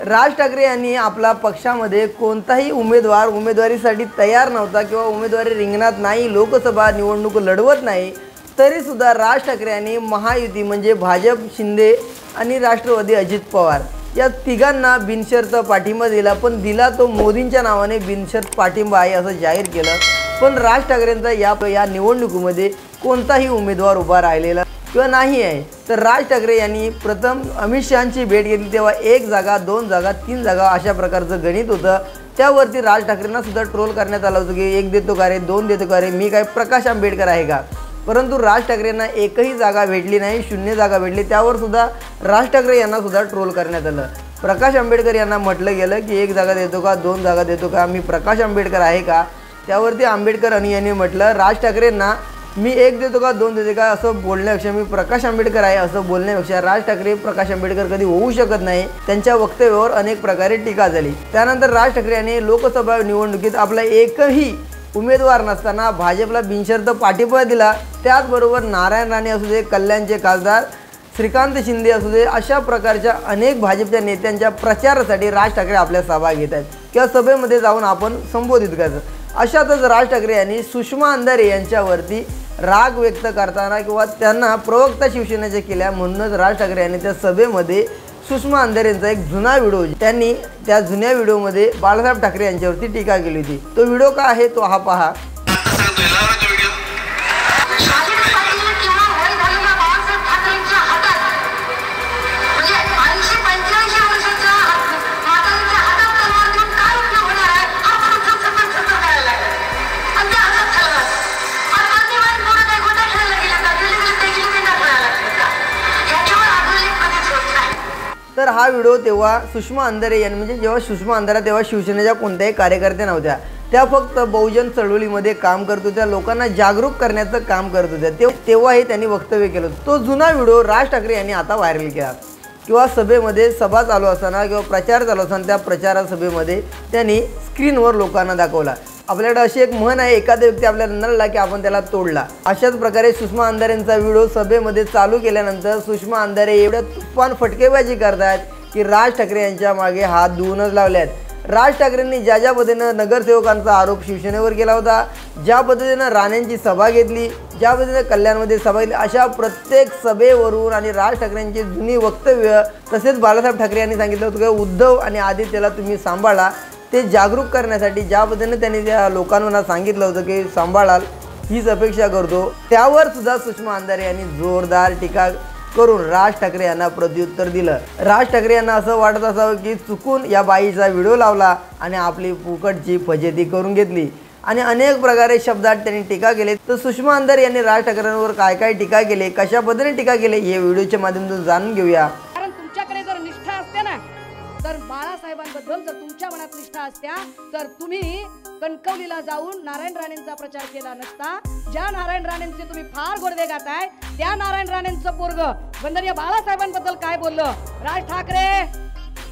राज ठाकरे यांनी आपला पक्षामध्ये कोणताही उमेदवारीसाठी तयार नव्हता किंवा उमेदवारी रिंगणात नाही, लोकसभा निवडणूक लढवत नाही, तरीसुद्धा राज ठाकरे यांनी महायुती म्हणजे भाजप, शिंदे आणि राष्ट्रवादी अजित पवार या तिघांना बिनशर्त पाठिंबा दिला। पण दिला तो मोदींच्या नावाने बिनशर्त पाठिंबा आहे असं जाहीर केलं। पण राज ठाकरेंचा या निवडणुकीमध्ये कोणताही उमेदवार उभा राहिलेला किंवा नाही आहे। तर राज ठाकरे यांनी प्रथम अमित शहांची भेट घेतली तेव्हा 1 जागा 2 जागा 3 जागा अशा प्रकारचं गणित होतं। त्यावरती राज ठाकरेंना सुद्धा ट्रोल करण्यात आलं होतं की 1 देतो का रे, 2 देतो का रे, मी काय प्रकाश आंबेडकर आहे का। परंतु राज ठाकरेंना एकही जागा भेटली नाही, 0 जागा भेटली। त्यावर सुद्धा राज ठाकरे यांना सुद्धा ट्रोल करण्यात आलं। प्रकाश आंबेडकर यांना म्हटलं गेलं की 1 जागा देतो का, 2 जागा देतो का, मी प्रकाश आंबेडकर आहे का। त्यावरती आंबेडकर यांनी म्हटलं राज ठाकरेंना मी 1 देतो का 2 देतो का असं बोलण्यापेक्षा मी प्रकाश आंबेडकर आहे असं बोलण्यापेक्षा राज ठाकरे प्रकाश आंबेडकर कधी होऊ शकत नाही, त्यांच्या वक्तव्यावर अनेक प्रकारे टीका झाली। त्यानंतर राज ठाकरे यांनी लोकसभा निवडणुकीत आपला एकही उमेदवार नसताना भाजपला बिनशर्त पाठिंबा दिला। त्याचबरोबर नारायण राणे असू दे, कल्याणचे खासदार श्रीकांत शिंदे असू दे, अशा प्रकारच्या अनेक भाजपच्या नेत्यांच्या प्रचारासाठी राज ठाकरे आपल्या सभा घेत आहेत किंवा सभेमध्ये जाऊन आपण संबोधित करतात। अशातच राज ठाकरे यांनी सुषमा अंधारे यांच्यावरती राग व्यक्त करताना किंवा त्यांना प्रवक्ता शिवसेनेचे केल्या, म्हणूनच राज ठाकरे यांनी त्या सभेमध्ये सुषमा अंधारे यांचा एक जुना व्हिडिओ, त्यांनी त्या जुन्या व्हिडिओमध्ये बाळासाहेब ठाकरे यांच्यावरती टीका केली होती। तो व्हिडिओ का आहे तो हा पहा। तर हा व्हिडिओ तेव्हा सुषमा अंधारे यांनी म्हणजे जेव्हा सुषमा अंधारे तेव्हा शिवसेनेच्या कोणत्याही कार्यकर्त्या नव्हत्या, त्या फक्त बहुजन चळवळीमध्ये काम करत होत्या, लोकांना जागरूक करण्याचं काम करत होत्या। तेव्हा हे त्यांनी वक्तव्य केलं। तो जुना व्हिडिओ राज ठाकरे यांनी आता व्हायरल केला किंवा सभेमध्ये सभा चालू असताना किंवा प्रचार चालू असताना त्या प्रचार सभेमध्ये त्यांनी स्क्रीनवर लोकांना दाखवला। आपल्याकडे अशी एक म्हण आहे, एखादा व्यक्ती आपल्याला नळला की आपण त्याला तोडला। अशाच प्रकारे सुषमा अंधारेंचा व्हिडिओ सभेमध्ये चालू केल्यानंतर सुषमा अंधारे एवढ्या तुफान फटकेबाजी करतात की राज ठाकरे यांच्या मागे हात धुवूनच लावल्यात। राज ठाकरेंनी ज्या पद्धतीनं नगरसेवकांचा आरोप शिवसेनेवर केला होता, ज्या पद्धतीनं राणेंची सभा घेतली, ज्या पद्धतीनं कल्याणमध्ये सभा घेतली, अशा प्रत्येक सभेवरून आणि राज ठाकरेंची जुनी वक्तव्य तसेच बाळासाहेब ठाकरे यांनी सांगितलं होतं की उद्धव आणि आदित्यला तुम्ही सांभाळा, ते जागरूक करण्यासाठी ज्या पद्धतीने त्यांनी त्या लोकांना सांगितलं होतं की सांभाळाल हीच अपेक्षा करतो, त्यावर सुद्धा सुषमा अंधारे यांनी जोरदार टीका करून राज ठाकरे यांना प्रत्युत्तर दिलं। राज ठाकरे यांना असं वाटत असावं की चुकून या बाईचा व्हिडिओ लावला आणि आपली फुकटची फजिती करून घेतली आणि अनेक प्रकारे शब्दात त्यांनी टीका केली। तर सुषमा अंधारे यांनी राज ठाकरेंवर काय काय टीका केली, कशा पद्धतीने टीका केली हे व्हिडिओच्या माध्यमातून जाणून घेऊया। कारण तुमच्याकडे जर निष्ठा असते ना, तर बाळासाहेबांबद्दल जर तुमच्या मनात निष्ठा असत्या तर तुम्ही कणकवलीला जाऊन नारायण राणेंचा प्रचार केला नसता। ज्या नारायण राणेंचे तुम्ही फार गोडवे गाताय त्या नारायण राणेंचं पोरग वंदनीय बाळासाहेबांबद्दल काय बोललं। राज ठाकरे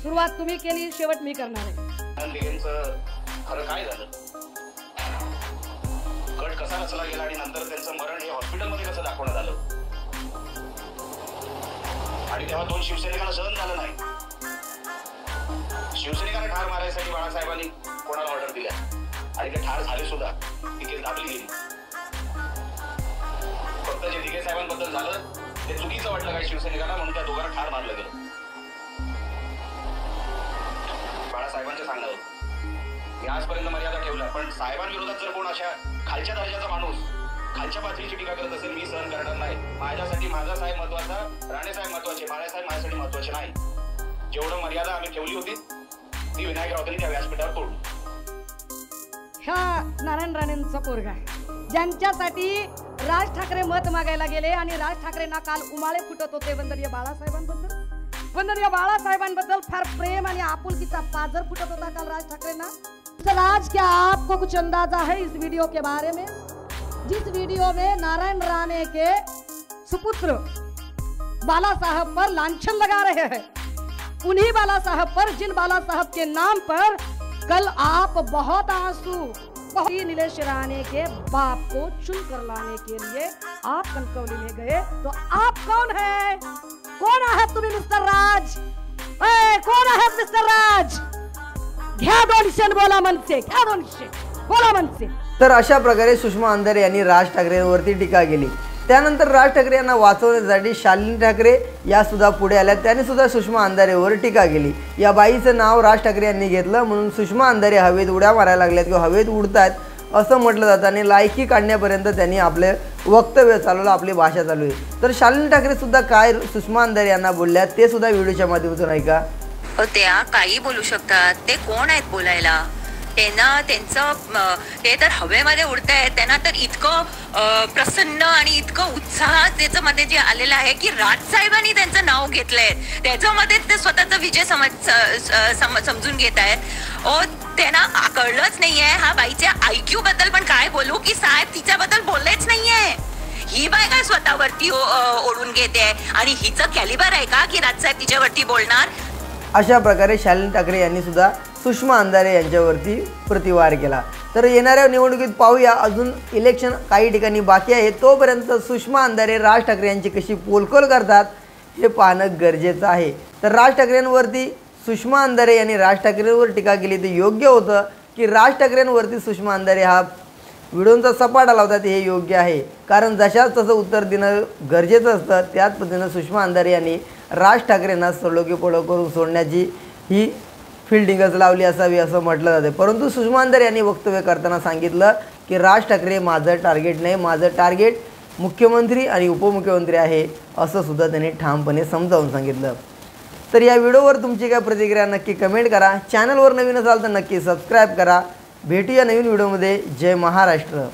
सुरुवात तुम्ही केली, शेवट मी करणार आहे। खरं काय झालं, कट कसा रचला गेला आणि नंतर त्यांचं मरण हे हॉस्पिटलमध्ये कसं दाखवण्यात आलं आणि तेव्हा 2 शिवसैनिकांना सहन झालं नाही। शिवसैनिकांना ठार मारायसाठी बाळासाहेबांनी कोणाला ऑर्डर दिल्या आणि ते ठार झाले सुद्धा, ती केस दाबली गेली। फक्त जे दिघे साहेबांबद्दल झालं ते चुकीचं वाटलं काही शिवसैनिकांना, म्हणून त्या दोघांना ठार मारलं गेलं। बाळासाहेबांच्या सांगण्यावर मी आजपर्यंत मर्यादा ठेवल्या, पण साहेबांविरोधात जर कोण अशा खालच्या दर्जाचा माणूस खालच्या पातळीची टीका करत असेल मी सहन करणार नाही। माझ्यासाठी माझा साहेब महत्वाचा, राणे साहेब महत्वाचे, बाळासाहेब माझ्यासाठी महत्वाचे नाही। जेवढं मर्यादा आम्ही ठेवली होती ती विनायक राऊतांनी त्या व्यासपीठावर तोडली। ह्या नारायण राणेंचा पोरगा ज्यांच्यासाठी राज ठाकरे मत मागायला गेले आणि राज ठाकरेंना काल उमाळे फुटत होते वंदनीय बाळासाहेबांबद्दल फार प्रेम आणि आपुलकीचा पाजर फुटत होता काल राज ठाकरेंना। राज, क्या आपको कुछ अंदाजा है इस वीडियो के बारे में, जिस वीडियो में नारायण राणे के सुपुत्र बाला साहब पर लांछन लगा रहे हैं, उन्हीं बाला साहब पर, जिन बाला साहब के नाम पर कल आप बहुत आंसू नीलेश राणे के बाप को चुन कर लाने के लिए आप कनकौली में गए, तो आप कौन है? कौन है तुम्हें मिस्टर राज? कौन है मिस्टर राज? घ्या 200 आणि बोला मनसे, घ्या 200 बोला मनसे. तर अशा प्रकारे सुषमा अंधारे यांनी राज ठाकरेंवरती टीका केली. त्यानंतर राज ठाकरे यांना वाचवण्यासाठी शालिनी ठाकरे या सुद्धा पुढे आल्या. त्यांनी सुद्धा सुषमा अंधारेवर टीका केली. या बाईचं नाव राज ठाकरे यांनी घेतलं म्हणून सुषमा अंधारे हवेत उड्या मारायला लागल्यात किंवा हवेत उडतात असं म्हटलं जातं आणि लायकी काढण्यापर्यंत त्यांनी आपले वक्तव्य चालवलं, आपली भाषा चालू आहे. तर शालिनी ठाकरे सुद्धा काय सुषमा अंधारे यांना बोलल्या ते सुद्धा व्हिडिओच्या माध्यमातून ऐका. त्या काही बोलू शकतात, ते कोण आहेत बोलायला? ते तर हवेमध्ये उडतायत. त्यांना तर इतकं प्रसन्न आणि इतकं उत्साह त्याच्यामध्ये जे आलेलं आहे की राजसाहेबांनी त्यांचं नाव घेतलंय, त्याच्यामध्ये ते स्वतःचा विजय समजून घेत आहेत. त्यांना कळलंच नाहीये ह्या बाईच्या IQ बद्दल. पण काय बोलू की साहेब तिच्याबद्दल बोललेच नाहीये. ही बाई काय स्वतःवरती ओढून घेते आणि हिचं कॅलिबर आहे का की राजसाहेब तिच्यावरती बोलणार? अशा प्रकारे शालिनी ठाकरे यांनी सुद्धा सुषमा अंधारे यांच्यावरती प्रतिवार केला. तर येणाऱ्या निवडणुकीत पाहूया, अजून इलेक्शन काही ठिकाणी बाकी आहे. तोपर्यंत सुषमा अंधारे राज ठाकरे यांची कशी पोलखोल करतात हे पाहणं गरजेचं आहे. तर राज ठाकरेंवरती सुषमा अंधारे यांनी राज ठाकरेंवर टीका केली ते योग्य होतं की राज ठाकरेंवरती सुषमा अंधारे हा व्हिडिओचा सपाटा लावतात हे योग्य आहे, कारण जशाच तसं उत्तर देणं गरजेचं असतं. त्याच पद्धतीनं सुषमा अंधारे यांनी राज ठाकरेंना सलोखी पळो करून सोडण्याची ही फिल्डिंगच लावली असावी असं म्हटलं जाते. परंतु सुषमा अंधारे यांनी वक्तव्य करताना सांगितलं की राज ठाकरे माझं टार्गेट नाही, माझं टार्गेट मुख्यमंत्री आणि उपमुख्यमंत्री आहे असं सुद्धा त्यांनी ठामपणे समजावून सांगितलं. तर या व्हिडिओवर तुमची काय प्रतिक्रिया नक्की कमेंट करा. चॅनलवर नवीन असाल तर नक्की सबस्क्राईब करा. भेटूया नवीन व्हिडिओमध्ये. जय महाराष्ट्र.